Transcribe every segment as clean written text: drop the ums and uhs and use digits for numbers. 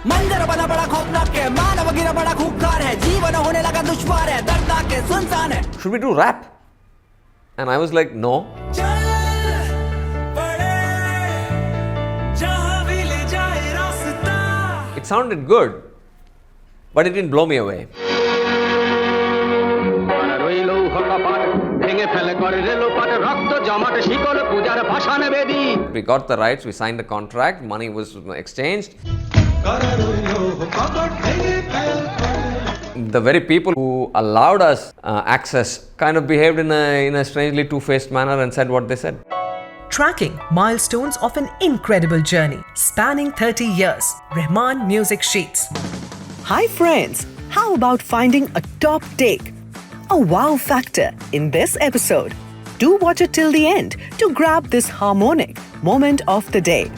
मंजर बना बड़ा खौफनाक है, मानव गिरा बड़ा खूंखार है, जीवन होने लगा दुश्वार है, दर्दनाक है, सुनसान है. Should we do rap? And I was like, no. It sounded good, but it didn't blow me away. We got the rights, we signed a contract, money was exchanged. The very people who allowed us access kind of behaved in a strangely two-faced manner and said what they said. Tracking milestones of an incredible journey spanning 30 years. Rahman Music Sheets. Hi friends, how about finding a top take, a wow factor in this episode? Do watch it till the end to grab this harmonic moment of the day.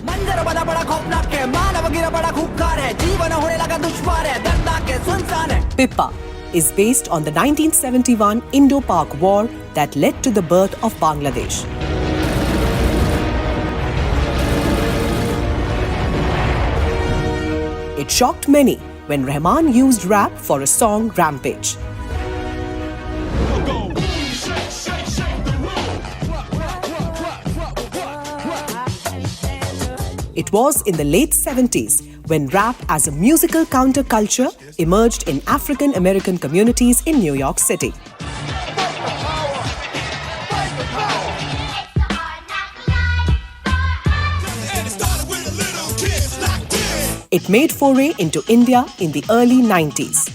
Pippa is based on the 1971 Indo Pak War that led to the birth of Bangladesh. It shocked many when Rahman used rap for a song Rampage. It was in the late 70s when rap as a musical counterculture emerged in African American communities in New York City. It made foray into India in the early 90s.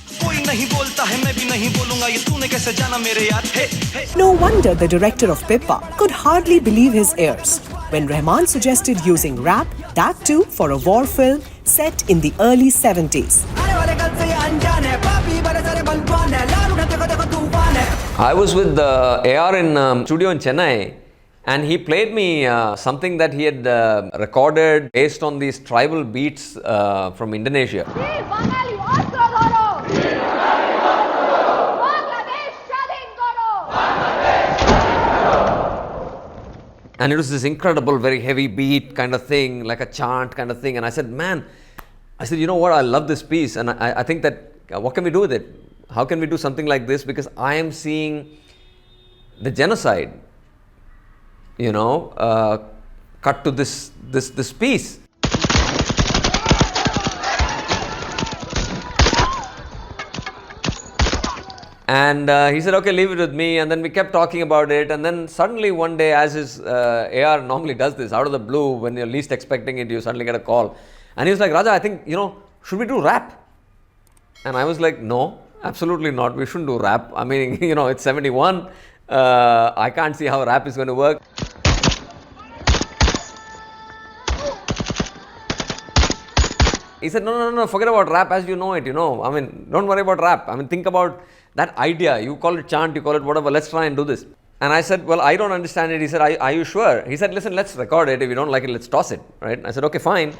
No wonder the director of Pippa could hardly believe his ears when Rahman suggested using rap, that too for a war film set in the early 70s. I was with the AR in studio in Chennai, and he played me something that he had recorded based on these tribal beats from Indonesia. And it was this incredible, very heavy beat kind of thing, like a chant kind of thing. And I said, you know what, I love this piece. And I think that, what can we do with it? How can we do something like this? Because I am seeing the genocide, cut to this piece. And he said, okay, leave it with me. And then we kept talking about it. And then suddenly one day, as his AR normally does this, out of the blue, when you're least expecting it, you suddenly get a call. And he was like, Raja, I think, should we do rap? And I was like, no, absolutely not. We shouldn't do rap. I mean, it's 71. I can't see how rap is going to work. He said, no, forget about rap as you know it, I mean, don't worry about rap. I mean, think about that idea. You call it chant, you call it whatever. Let's try and do this. And I said, well, I don't understand it. He said, are you sure? He said, listen, let's record it. If you don't like it, let's toss it. Right? I said, okay, fine.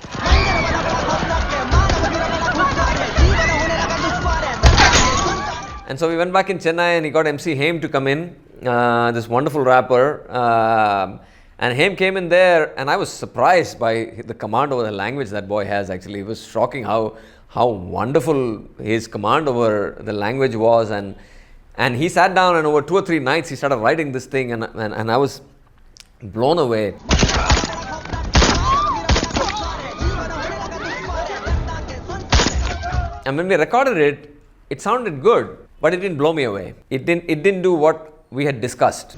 And so we went back in Chennai and he got MC Heam to come in, this wonderful rapper. And Heim came in there, and I was surprised by the command over the language that boy has. Actually, it was shocking how wonderful his command over the language was. And he sat down, and over 2 or 3 nights he started writing this thing, and I was blown away. And when we recorded it, it sounded good, but it didn't blow me away. It didn't do what we had discussed.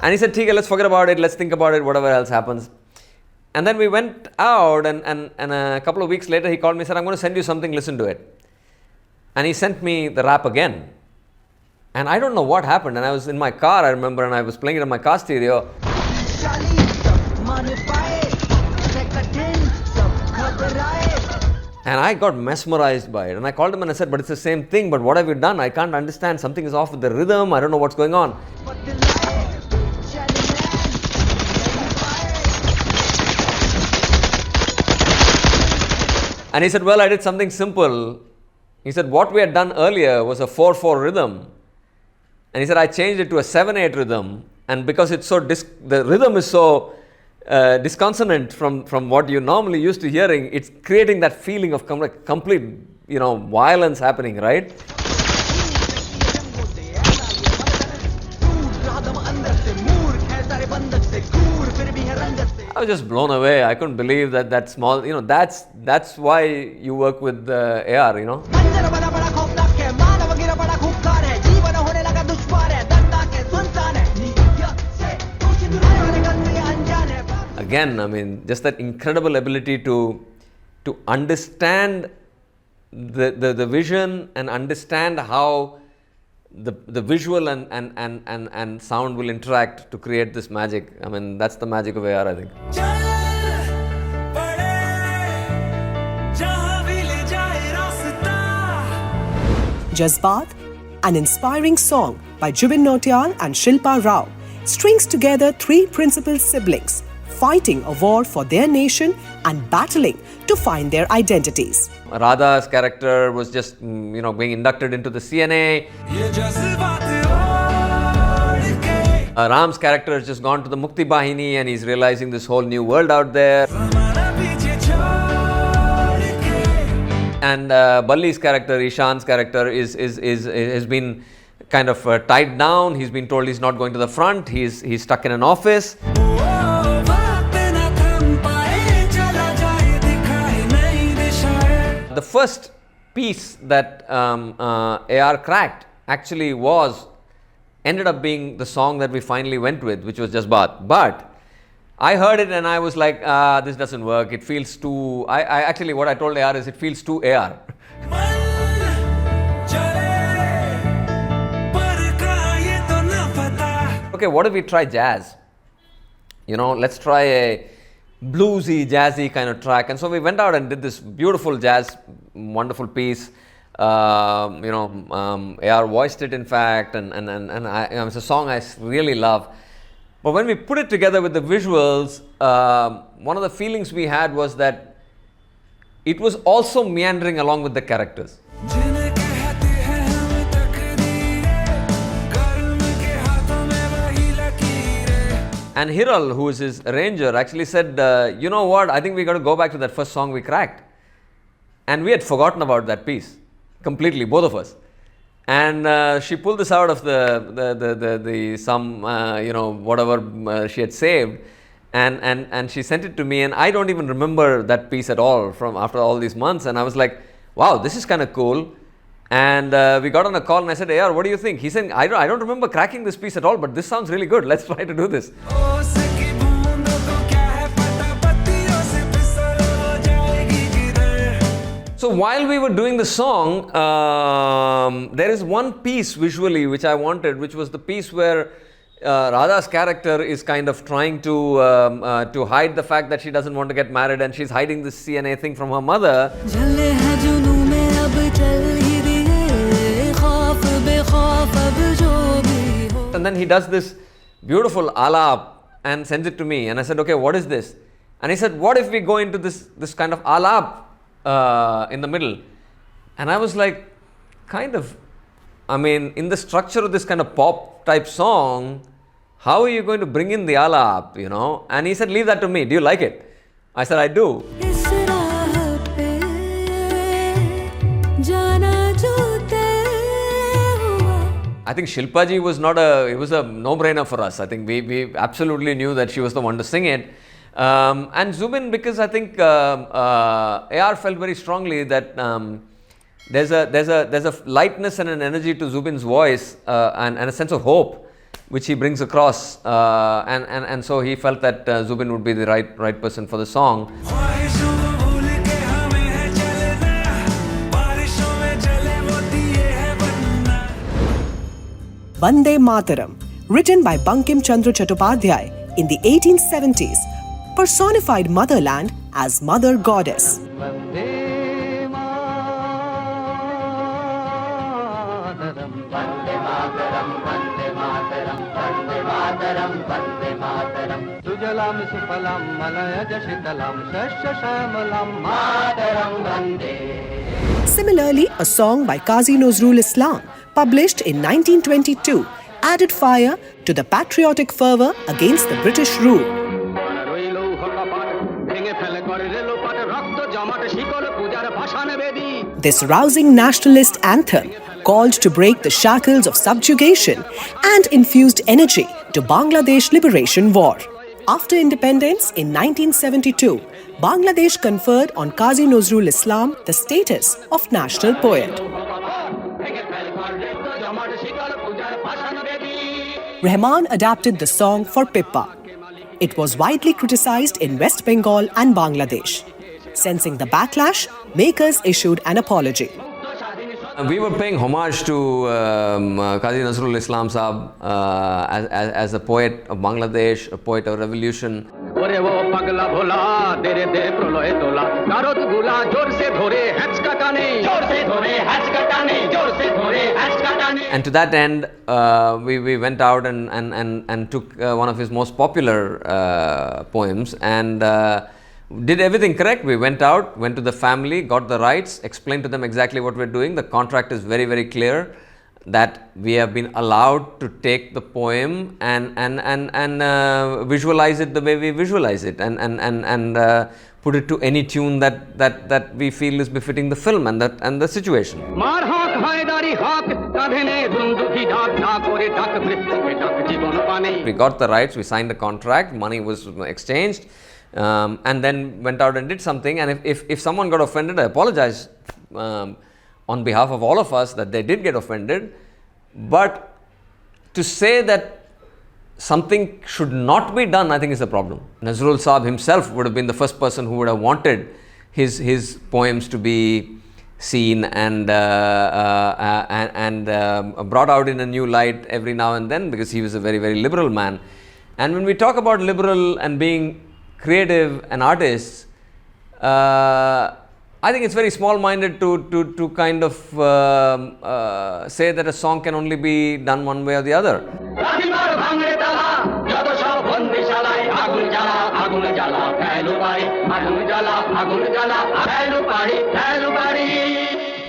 And he said, "Okay, let's forget about it, let's think about it, whatever else happens." And then we went out, and a couple of weeks later, he called me and said, "I'm going to send you something, listen to it." And he sent me the rap again. And I don't know what happened. And I was in my car, I remember, and I was playing it on my car stereo. And I got mesmerized by it. And I called him and I said, "But it's the same thing, but what have you done? I can't understand. Something is off with the rhythm. I don't know what's going on." And he said, "Well, I did something simple." He said, "What we had done earlier was a 4/4 rhythm." And he said, "I changed it to a 7/8 rhythm. and because it's so the rhythm is so disconsonant from what you're normally used to hearing, it's creating that feeling of complete, violence happening, right? I was just blown away. I couldn't believe that small, that's why you work with AR, Again, I mean, just that incredible ability to understand the vision and understand how the visual and sound will interact to create this magic. I mean, that's the magic of AR, I think. Jazbaat, an inspiring song by Jubin and Shilpa Rao, strings together three principal siblings fighting a war for their nation and battling to find their identities. Radha's character was just, being inducted into the CNA. Ram's character has just gone to the Mukti Bahini and he's realizing this whole new world out there. And Balli's character, Ishan's character, has been kind of tied down. He's been told he's not going to the front. He's stuck in an office. The first piece that AR cracked actually ended up being the song that we finally went with, which was Jazbaat. But I heard it and I was like, this doesn't work. It feels too... I actually, what I told AR is it feels too AR. Okay, what if we try jazz? Let's try a bluesy, jazzy kind of track. And so we went out and did this beautiful jazz, wonderful piece. AR voiced it, in fact, and it's a song I really love. But when we put it together with the visuals, one of the feelings we had was that it was also meandering along with the characters. And Hiral, who is his arranger, actually said, you know what, I think we got to go back to that first song we cracked. And we had forgotten about that piece completely, both of us. And she pulled this out of whatever she had saved, and she sent it to me, and I don't even remember that piece at all from after all these months. And I was like, wow, this is kind of cool. And we got on a call and I said, AR, what do you think? He said, I don't remember cracking this piece at all, but this sounds really good. Let's try to do this. So while we were doing the song, there is one piece visually which I wanted, which was the piece where Radha's character is kind of trying to hide the fact that she doesn't want to get married, and she's hiding this CNA thing from her mother. And then he does this beautiful Aalaap and sends it to me, and I said, okay, what is this? And he said, what if we go into this kind of Aalaap in the middle? And I was like, in the structure of this kind of pop type song, how are you going to bring in the Aalaap, And he said, leave that to me. Do you like it? I said, I do. I think Shilpa ji was it was a no-brainer for us. I think we absolutely knew that she was the one to sing it. And Jubin, because I think AR felt very strongly that there's a lightness and an energy to Zubin's voice and a sense of hope which he brings across, and so he felt that Jubin would be the right person for the song. Vande Mataram, written by Bankim Chandra Chattopadhyay in the 1870s, personified motherland as Mother Goddess. Similarly, a song by Kazi Nazrul Islam, published in 1922, added fire to the patriotic fervour against the British rule. This rousing nationalist anthem called to break the shackles of subjugation and infused energy to Bangladesh Liberation War. After independence in 1972, Bangladesh conferred on Kazi Nazrul Islam the status of national poet. Rahman adapted the song for Pippa. It was widely criticized in West Bengal and Bangladesh. Sensing the backlash, makers issued an apology. We were paying homage to Kazi Nazrul Islam Sahab as a poet of Bangladesh, a poet of revolution. And to that end, we went out and took one of his most popular poems and did everything correct. We went out, went to the family, got the rights, explained to them exactly what we're doing. The contract is very, very clear that we have been allowed to take the poem and visualize it the way we visualize it and put it to any tune that we feel is befitting the film and the situation. We got the rights, we signed a contract, money was exchanged. And then went out and did something, and if someone got offended, I apologize on behalf of all of us that they did get offended, but to say that something should not be done, I think is a problem. Nazrul Sahab himself would have been the first person who would have wanted his poems to be seen and brought out in a new light every now and then, because he was a very, very liberal man. And when we talk about liberal and being creative and artists, I think it's very small-minded to kind of say that a song can only be done one way or the other.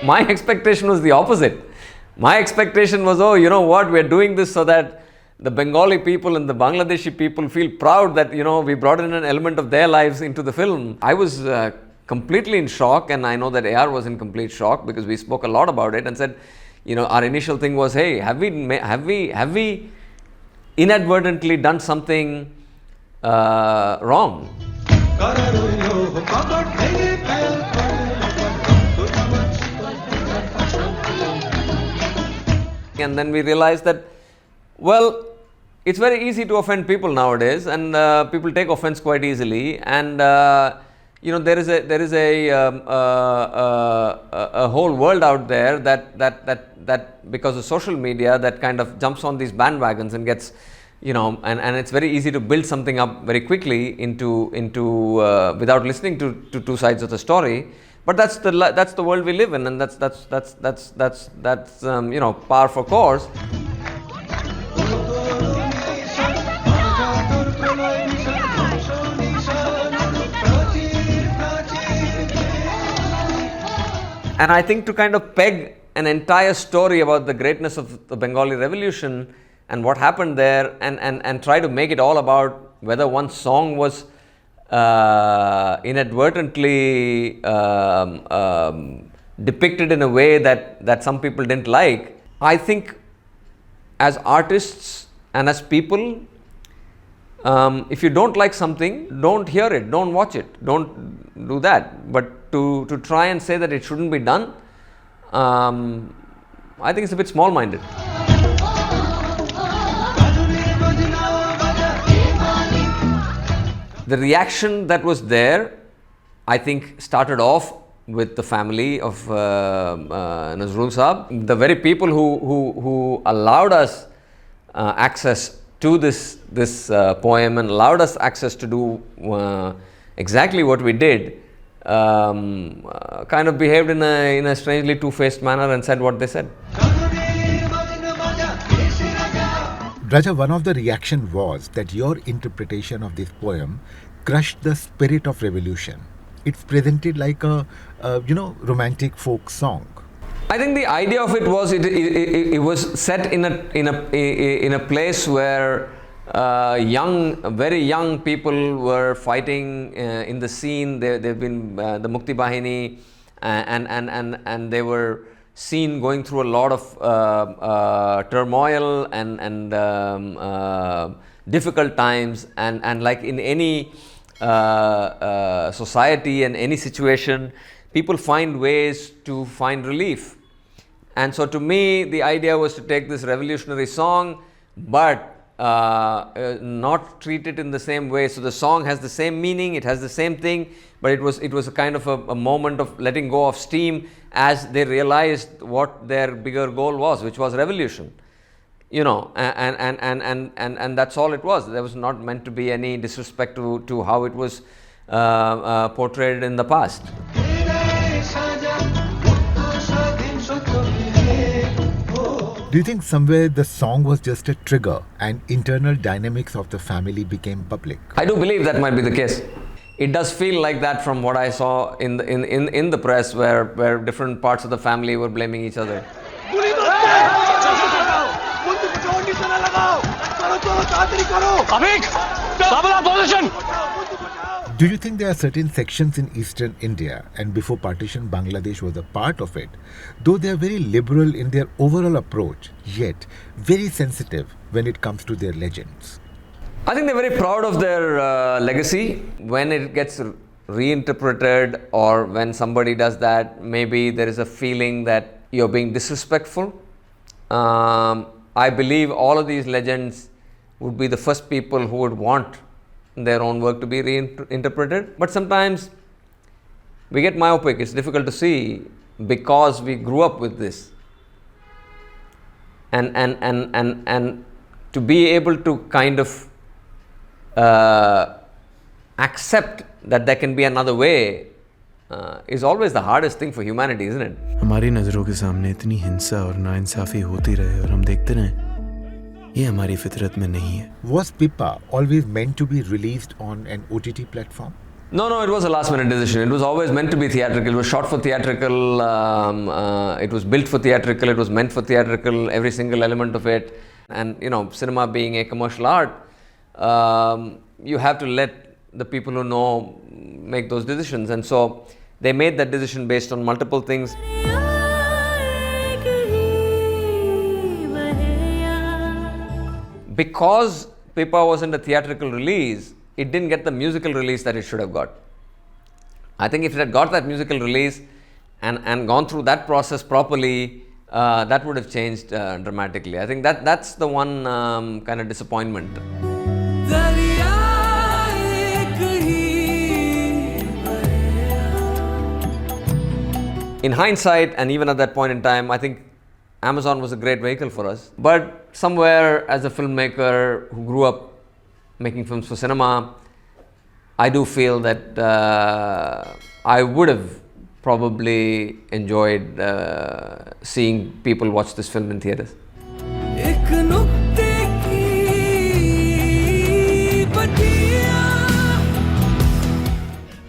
My expectation was the opposite. My expectation was, oh, you know what, we're doing this so that the Bengali people and the Bangladeshi people feel proud that, you know, we brought in an element of their lives into the film. I was completely in shock, and I know that AR was in complete shock because we spoke a lot about it and said, you know, our initial thing was, hey, have we inadvertently done something wrong? And then we realized that, well, it's very easy to offend people nowadays, and people take offense quite easily. And you know, there is a whole world out there that because of social media, that kind of jumps on these bandwagons and gets, you know, and it's very easy to build something up very quickly into without listening to two sides of the story. But that's the world we live in, and that's you know, par for course. And I think to kind of peg an entire story about the greatness of the Bengali Revolution and what happened there, and try to make it all about whether one song was inadvertently depicted in a way that some people didn't like. I think as artists and as people, if you don't like something, don't hear it, don't watch it, don't do that. But to try and say that it shouldn't be done, I think it's a bit small-minded. The reaction that was there, I think, started off with the family of Nazrul Sahab. The very people who allowed us access to this poem and allowed us access to do exactly what we did, kind of behaved in a strangely two-faced manner and said what they said. Raja, one of the reaction was that your interpretation of this poem crushed the spirit of revolution. It's presented like a romantic folk song. I think the idea of it was it was set in a place where very young people were fighting in the scene. They've been the Mukti Bahini, and they were seen going through a lot of turmoil and difficult times, and like in any society and any situation, people find ways to find relief. And so to me, the idea was to take this revolutionary song, but not treat it in the same way. So the song has the same meaning, it has the same thing, but it was a kind of a moment of letting go of steam as they realized what their bigger goal was, which was revolution. You know, and that's all it was. There was not meant to be any disrespect to how it was portrayed in the past. Do you think somewhere the song was just a trigger and internal dynamics of the family became public? I do believe that might be the case. It does feel like that from what I saw in the press, where different parts of the family were blaming each other. Do you think there are certain sections in eastern India, and before partition Bangladesh was a part of it, though they are very liberal in their overall approach, yet very sensitive when it comes to their legends? I think they're very proud of their legacy. When it gets reinterpreted, or when somebody does that, maybe there is a feeling that you're being disrespectful. I believe all of these legends would be the first people who would want their own work to be reinterpreted. But sometimes we get myopic. It's difficult to see because we grew up with this. And to be able to kind of accept that there can be another way is always the hardest thing for humanity, isn't it? हमारी नजरों के सामने इतनी हिंसा और नाइंसाफी होती रहे और हम देखते रहें, ये हमारी फितरत में नहीं है. Was Pippa always meant to be released on an OTT platform? No, it was a last-minute decision. It was always meant to be theatrical. It was shot for theatrical. It was built for theatrical. It was meant for theatrical. Every single element of it. And you know, cinema being a commercial art, you have to let the people who know make those decisions. And so they made that decision based on multiple things. Because Pippa wasn't a theatrical release, it didn't get the musical release that it should have got. I think if it had got that musical release and gone through that process properly, that would have changed dramatically. I think that's the one kind of disappointment. In hindsight, and even at that point in time, I think Amazon was a great vehicle for us. But somewhere, as a filmmaker who grew up making films for cinema, I do feel that I would have probably enjoyed seeing people watch this film in theatres.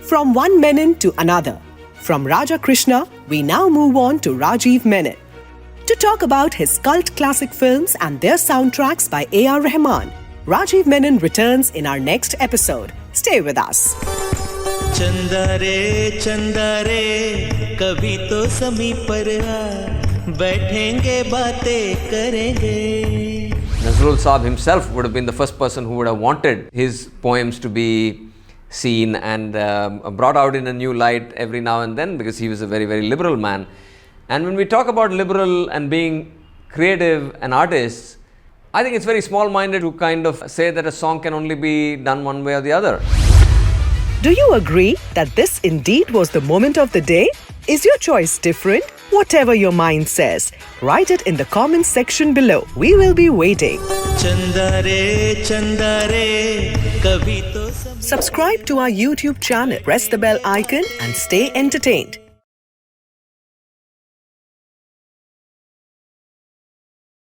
From one Menon to another. From Raja Krishna, we now move on to Rajiv Menon to talk about his cult classic films and their soundtracks by AR Rahman. Rajiv Menon returns in our next episode. Stay with us. चंदा रे कभी तो समीप पर आ बैठेंगे बातें करेंगे. Nazrul Saab himself would have been the first person who would have wanted his poems to be seen and brought out in a new light every now and then, because he was a very, very liberal man. And when we talk about liberal and being creative and artists, I think it's very small-minded to kind of say that a song can only be done one way or the other. Do you agree that this indeed was the moment of the day? Is your choice different? Whatever your mind says, write it in the comments section below. We will be waiting. Subscribe to our YouTube channel, press the bell icon and stay entertained.